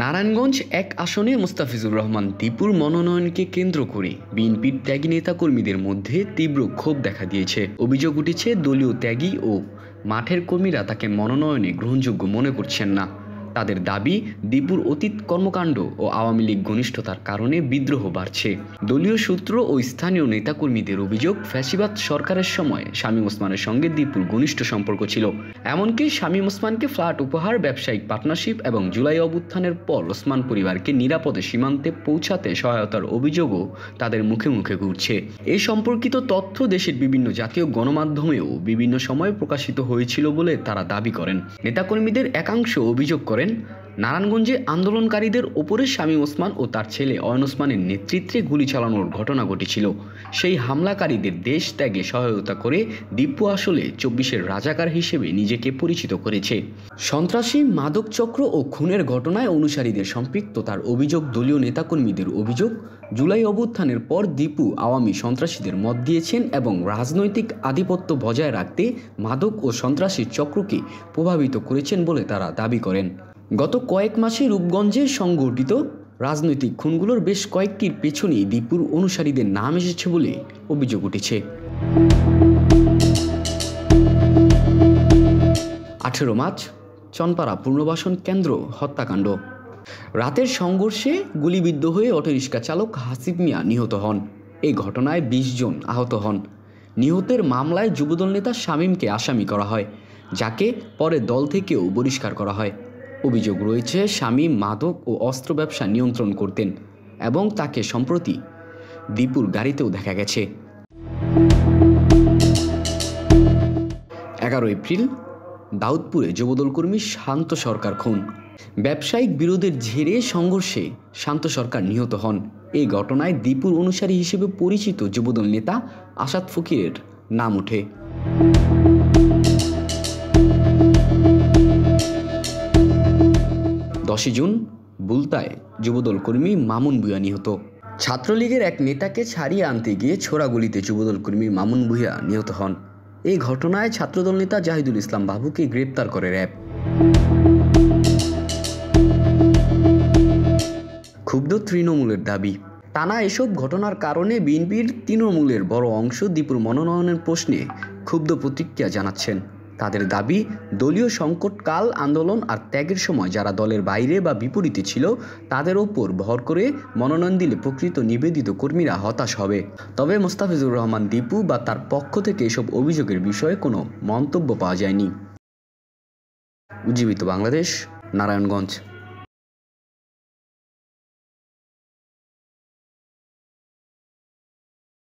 নারায়ণগঞ্জ এক আসনে মোস্তাফিজুর রহমান দীপুর মনোনয়নকে কেন্দ্র করে বিএনপির ত্যাগী নেতাকর্মীদের মধ্যে তীব্র ক্ষোভ দেখা দিয়েছে। অভিযোগ উঠেছে দলীয় ত্যাগী ও মাঠের কর্মীরা তাকে মনোনয়নে গ্রহণযোগ্য মনে করছেন না। তাদের দাবি, দীপুর অতীত কর্মকাণ্ড ও আওয়ামী লীগ ঘনিষ্ঠতার কারণে বিদ্রোহ বাড়ছে। দলীয় সূত্র ও স্থানীয় নেতাকর্মীদের অভিযোগ, ফ্যাসিবাদ সরকারের সময় শামীম ওসমানের সঙ্গে দীপুর ঘনিষ্ঠ সম্পর্ক ছিল। এমনকি শামীম ওসমানকে ফ্ল্যাট উপহার, ব্যবসায়িক পার্টনারশিপ এবং জুলাই অভ্যুত্থানের পর ওসমান পরিবারকে নিরাপদে সীমান্তে পৌঁছাতে সহায়তার অভিযোগও তাদের মুখে মুখে ঘুরছে। এই সম্পর্কিত তথ্য দেশের বিভিন্ন জাতীয় গণমাধ্যমেও বিভিন্ন সময়ে প্রকাশিত হয়েছিল বলে তারা দাবি করেন। নেতাকর্মীদের একাংশ অভিযোগ করেন, নারায়ণগঞ্জে আন্দোলনকারীদের ওপরে শামীম ওসমান ও তার ছেলে অয়ন ওসমানের নেতৃত্বে গুলি চালানোর ঘটনা ঘটেছিল। সেই হামলাকারীদের দেশ ত্যাগে সহায়তা করে দীপু আসলে ২৪-এর রাজাকার হিসেবে নিজেকে পরিচিত করেছে। সন্ত্রাসী, মাদক চক্র ও খুনের ঘটনায় অনুসারীদের সম্পৃক্ততার অভিযোগ। দলীয় নেতাকর্মীদের অভিযোগ, জুলাই অভ্যুত্থানের পর দীপু আওয়ামী সন্ত্রাসীদের মত দিয়েছেন এবং রাজনৈতিক আধিপত্য বজায় রাখতে মাদক ও সন্ত্রাসী চক্রকে প্রভাবিত করেছেন বলে তারা দাবি করেন। গত কয়েক মাসে রূপগঞ্জে সংঘটিত রাজনৈতিক খুনগুলোর বেশ কয়েকটির পেছনেই দীপুর অনুসারীদের নাম এসেছে বলে অভিযোগ উঠেছে। 18 মার্চ চনপাড়া পুনর্বাসন কেন্দ্র হত্যাকাণ্ড। রাতের সংঘর্ষে গুলিবিদ্ধ হয়ে অটোরিক্সা চালক হাসিব মিয়া নিহত হন। এই ঘটনায় 20 জন আহত হন। নিহতের মামলায় যুবদল নেতা শামীমকে আসামি করা হয়, যাকে পরে দল থেকেও বহিষ্কার করা হয়। অভিযোগ রয়েছে, শামীম মাদক ও অস্ত্র ব্যবসা নিয়ন্ত্রণ করতেন এবং তাকে সম্প্রতি দীপুর গাড়িতেও দেখা গেছে। 11 এপ্রিল দাউদপুরে যুবদল কর্মী শান্ত সরকার খুন। ব্যবসায়িক বিরোধের জেরে সংঘর্ষে শান্ত সরকার নিহত হন। এই ঘটনায় দীপুর অনুসারী হিসেবে পরিচিত যুবদল নেতা আসাদ ফকিরের নাম ওঠে। 10 জুন বুলতায় যুবদল কর্মী মামুন ভূঁইয়া নিহত। ছাত্রলীগের এক নেতাকে ছাড়িয়ে আনতে গিয়ে ছোড়াগুলিতে যুবদল কর্মী মামুন ভূঁইয়া নিহত হন। এই ঘটনায় ছাত্রদল নেতা জাহিদুল ইসলাম বাবুকে গ্রেপ্তার করে র্যাব। ক্ষুব্ধ তৃণমূলের দাবি, টানা এসব ঘটনার কারণে বিএনপির তৃণমূলের বড় অংশ দীপুর মনোনয়নের প্রশ্নে ক্ষুব্ধ প্রতিক্রিয়া জানাচ্ছেন। তাদের দাবি, দলীয় সংকটকাল, আন্দোলন আর ত্যাগের সময় যারা দলের বাইরে বা বিপরীতে ছিল তাদের ওপর ভর করে মনোনয়ন দিলে প্রকৃত নিবেদিত কর্মীরা হতাশ হবে। তবে মোস্তাফিজুর রহমান দীপু বা তার পক্ষ থেকে এসব অভিযোগের বিষয়ে কোনো মন্তব্য পাওয়া যায়নি। উজ্জীবিত বাংলাদেশ, নারায়ণগঞ্জ।